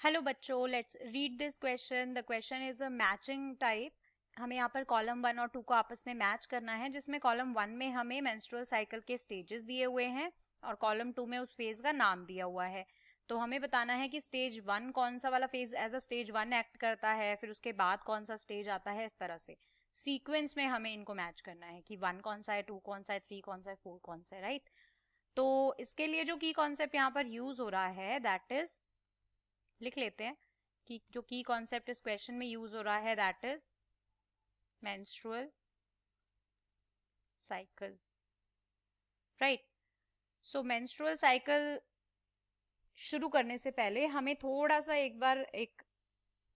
Hello बच्चों, let's read this question. The question is a matching type. हमें यहाँ पर कॉलम 1 और 2 को आपस में मैच करना है, जिसमें कॉलम 1 में हमें मेंस्ट्रुअल साइकिल के स्टेजेस दिए हुए हैं और कॉलम 2 में उस फेज का नाम दिया हुआ है। तो हमें बताना है कि स्टेज 1 कौन सा वाला phase as a stage 1 act करता है, फिर उसके बाद कौन सा स्टेज आता है। इस तरह से सीक्वेंस में हमें इनको मैच करना है कि 1 कौन सा है, 2 कौन सा है, 3 कौन सा है, 4 कौन सा है, राइट। तो इसके लिए जो की कॉन्सेप्ट यहाँ पर यूज हो रहा है दैट इज, लिख लेते हैं कि जो की कॉन्सेप्ट इस क्वेश्चन में यूज हो रहा है that is menstrual cycle, right. So menstrual cycle शुरू करने से पहले हमें थोड़ा सा एक बार एक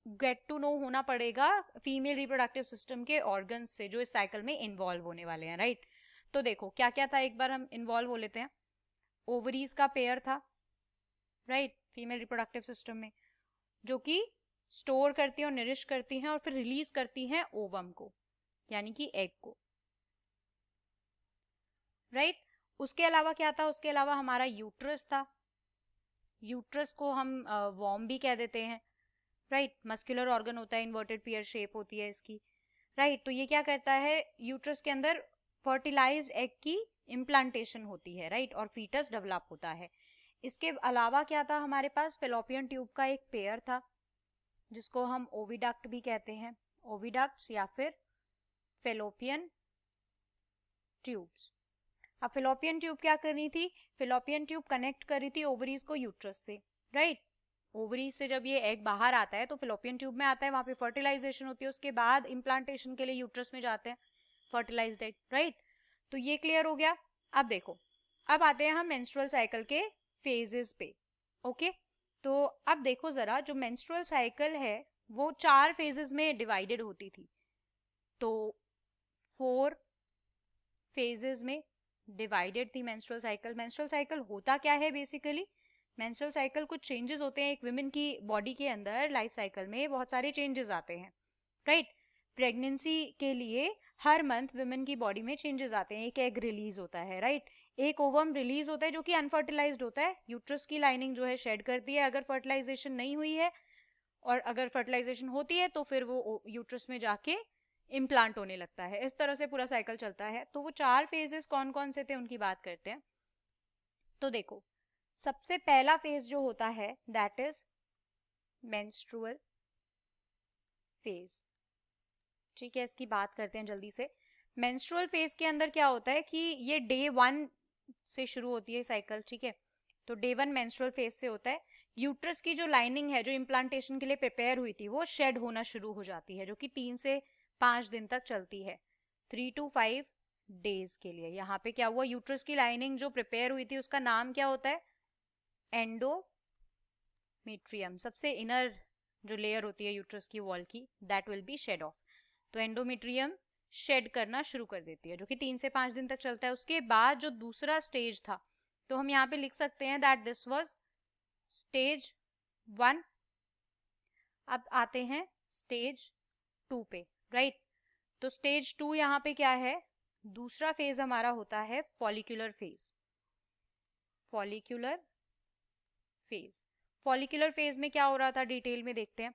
गेट टू नो होना पड़ेगा फीमेल रिप्रोडक्टिव सिस्टम के ऑर्गन्स से जो इस साइकिल में इन्वॉल्व होने वाले हैं, राइट। तो देखो क्या क्या था, एक बार हम इन्वॉल्व हो लेते हैं। ओवरीज का पेयर था, राइट, फीमेल रिप्रोडक्टिव सिस्टम में, जो कि स्टोर करती हैं और निरिश करती हैं और फिर रिलीज करती हैं ओवम को, यानी कि एग को, राइट। उसके अलावा क्या था, उसके अलावा हमारा यूट्रस था। यूट्रस को हम वॉर्म भी कह देते हैं, राइट। मस्कुलर ऑर्गन होता है, इन्वर्टेड पियर शेप होती है इसकी, राइट। तो ये क्या करता है, यूट्रस के अंदर फर्टिलाइज्ड एग की इम्प्लांटेशन होती है, राइट, और फीटस डेवलप होता है। इसके अलावा क्या था हमारे पास, फेलोपियन ट्यूब का एक पेयर था जिसको हम ओविडक्ट भी कहते हैं, ओविडक्ट्स या फिर फेलोपियन ट्यूब्स। अब फेलोपियन ट्यूब क्या कर रही थी, फेलोपियन ट्यूब कनेक्ट कर रही थी ओवरीज को यूट्रस से, राइट। ओवरीज से जब ये एग बाहर आता है तो फेलोपियन ट्यूब में आता है, वहां पे फर्टिलाइजेशन होती है, उसके बाद इम्प्लांटेशन के लिए यूट्रस में जाते हैं फर्टिलाइज्ड एग, राइट। तो ये क्लियर हो गया। अब देखो, अब आते हैं हम मेंस्ट्रुअल साइकिल के फेजेस पे, ओके। तो अब देखो जरा, जो मेंस्ट्रुअल साइकिल है वो 4 फेजेस में डिवाइडेड होती थी। तो 4 फेजेस में डिवाइडेड थी मेंस्ट्रुअल साइकिल। मेंस्ट्रुअल साइकिल होता क्या है बेसिकली, मेंस्ट्रुअल साइकिल कुछ चेंजेस होते हैं एक विमेन की बॉडी के अंदर, लाइफ साइकिल में बहुत सारे चेंजेस आते हैं, राइट। प्रेगनेंसी के लिए हर मंथ विमेन की बॉडी में चेंजेस आते हैं, एक एग रिलीज होता है, राइट, एक ओवम रिलीज होता है जो कि अनफर्टिलाइज्ड होता है, यूट्रस की लाइनिंग जो है शेड करती है अगर फर्टिलाइजेशन नहीं हुई है, और अगर फर्टिलाइजेशन होती है तो फिर वो यूट्रस में जाके इम्प्लांट होने लगता है। इस तरह से पूरा साइकिल चलता है। तो वो 4 फेजेस कौन कौन से थे उनकी बात करते हैं। तो देखो, सबसे पहला फेज जो होता है दैट इज मेंस्ट्रुअल फेज, ठीक है। इसकी बात करते हैं जल्दी से। मेंस्ट्रुअल फेज के अंदर क्या होता है कि ये डे 1 से शुरू होती है साइकिल, ठीक है। तो डे 1 मेंस्ट्रुअल फेज से होता है। यूट्रस की जो लाइनिंग है जो इम्प्लांटेशन के लिए प्रिपेयर हुई थी वो शेड होना शुरू हो जाती है, जो कि 3 से 5 दिन तक चलती है, 3 to 5 डेज के लिए। यहाँ पे क्या हुआ, यूट्रस की लाइनिंग जो प्रिपेयर हुई थी उसका नाम क्या होता है, एंडोमेट्रियम। सबसे इनर जो लेयर होती है यूट्रस की वॉल की, that will be shed off. तो एंडोमेट्रियम शेड करना शुरू कर देती है, जो कि 3 से 5 दिन तक चलता है। उसके बाद जो दूसरा स्टेज था, तो हम यहाँ पे लिख सकते हैं दैट दिस वाज स्टेज 1। अब आते हैं स्टेज 2 पे, राइट। तो स्टेज 2 यहाँ पे क्या है, दूसरा फेज हमारा होता है follicular phase. Follicular phase, follicular phase में क्या हो रहा था डिटेल में देखते हैं।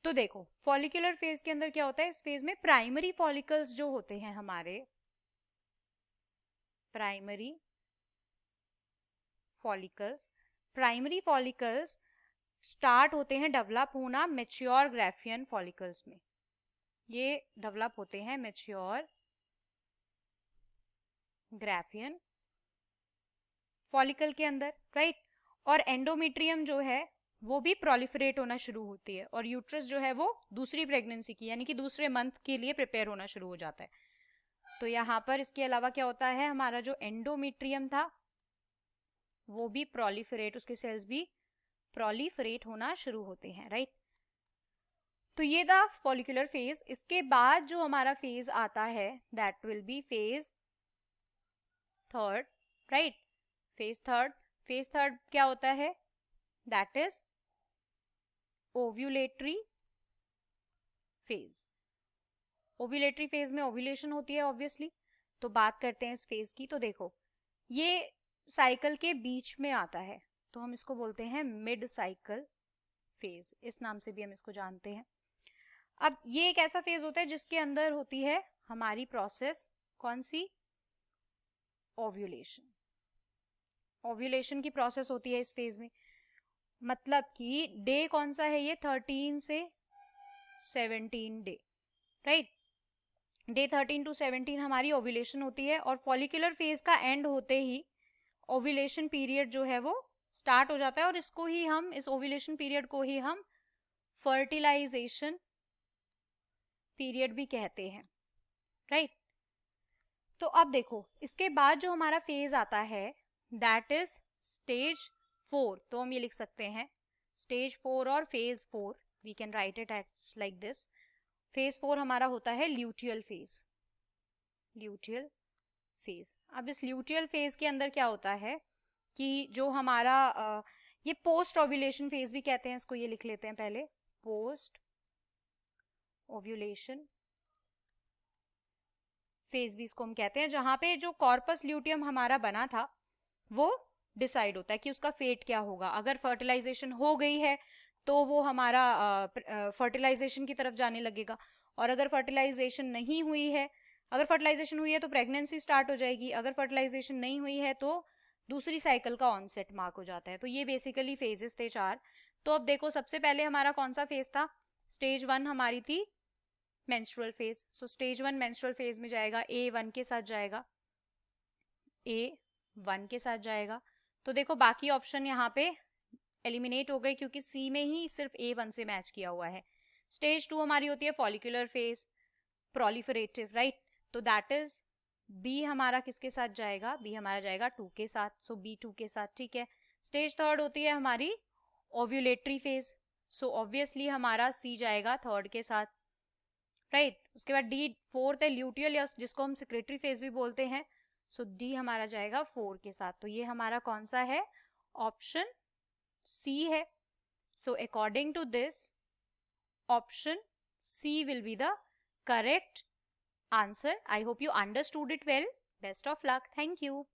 तो देखो, फॉलिक्यूलर फेज के अंदर क्या होता है, इस फेज में प्राइमरी फॉलिकल्स जो होते हैं हमारे, primary follicles, primary follicles start होते हैं डेवलप होना मेच्योर ग्राफियन फॉलिकल्स में। ये डेवलप होते हैं मेच्योर ग्राफियन फॉलिकल के अंदर, राइट। और एंडोमेट्रियम जो है वो भी प्रोलिफरेट होना शुरू होती है, और यूट्रस जो है वो दूसरी प्रेगनेंसी की यानी कि दूसरे मंथ के लिए प्रिपेयर होना शुरू हो जाता है। तो यहाँ पर इसके अलावा क्या होता है, हमारा जो एंडोमेट्रियम था वो भी प्रोलिफरेट, उसके सेल्स भी प्रोलिफरेट होना शुरू होते हैं, राइट। तो ये था फॉलिकुलर फेज। इसके बाद जो हमारा फेज आता है that will B phase third, right. Phase third, phase third क्या होता है, that is ovulatory phase. Ovulatory phase में ओव्यूलेशन होती है ऑब्वियसली। तो बात करते हैं इस फेज की। तो देखो, ये साइकिल के बीच में आता है, तो हम इसको बोलते हैं मिड साइकिल फेज, इस नाम से भी हम इसको जानते हैं। अब ये एक ऐसा फेज होता है जिसके अंदर होती है हमारी प्रोसेस, कौन सी? ओव्यूलेशन। ओव्यूलेशन की प्रोसेस होती है इस फेज में। मतलब कि डे कौन सा है ये? 13 से 17 डे, राइट। डे 13 टू 17 हमारी ओव्यूलेशन होती है, और फॉलिकुलर फेज का एंड होते ही ओव्यूलेशन पीरियड जो है वो स्टार्ट हो जाता है, और इसको ही हम, इस ओव्यूलेशन पीरियड को ही हम फर्टिलाइजेशन पीरियड भी कहते हैं, राइट। तो अब देखो, इसके बाद जो हमारा फेज आता है दैट इज स्टेज 4। तो हम ये लिख सकते हैं स्टेज 4 और phase 4, we can write it at like this. Phase 4 हमारा होता है ल्यूटियल फेज। Luteal phase. अब इस ल्यूटियल फेज के अंदर क्या होता है कि जो हमारा ये पोस्ट ओव्यूलेशन फेज भी कहते हैं इसको, ये लिख लेते हैं पहले, पोस्ट ओव्यूलेशन फेज भी इसको हम कहते हैं, जहां पे जो कॉर्पस ल्यूटियम हमारा बना था वो डिसाइड होता है कि उसका फेट क्या होगा। अगर फर्टिलाइजेशन हो गई है तो वो हमारा फर्टिलाइजेशन की तरफ जाने लगेगा, और अगर फर्टिलाइजेशन नहीं हुई है, अगर फर्टिलाइजेशन हुई है तो प्रेगनेंसी स्टार्ट हो जाएगी, अगर फर्टिलाइजेशन नहीं हुई है तो दूसरी साइकिल का ऑनसेट मार्क हो जाता है। तो ये बेसिकली फेजेस थे 4। तो अब देखो, सबसे पहले हमारा कौन सा फेज था? स्टेज 1 हमारी थी मेंस्ट्रुअल फेज। सो स्टेज 1 मेंस्ट्रुअल फेज में जाएगा, A1 के साथ जाएगा, A1 के साथ जाएगा। तो देखो बाकी ऑप्शन यहाँ पे एलिमिनेट हो गए क्योंकि सी में ही सिर्फ A1 से मैच किया हुआ है। स्टेज 2 हमारी होती है फॉलिकुलर फेज, प्रोलिफरेटिव, राइट। तो दैट इज बी हमारा किसके साथ जाएगा? बी हमारा जाएगा 2 के साथ, सो B2 के साथ, ठीक है। स्टेज 3 होती है हमारी ओव्यूलेटरी फेज, सो ऑब्वियसली हमारा सी जाएगा 3 के साथ, राइट। उसके बाद D4 है ल्यूटियल, या जिसको हम सेक्रेटरी फेज भी बोलते हैं, सो डी हमारा जाएगा 4 के साथ। तो ये हमारा कौन सा है? ऑप्शन सी है। So according to this option C will be the correct answer. I hope you understood it well. Best of luck. Thank you.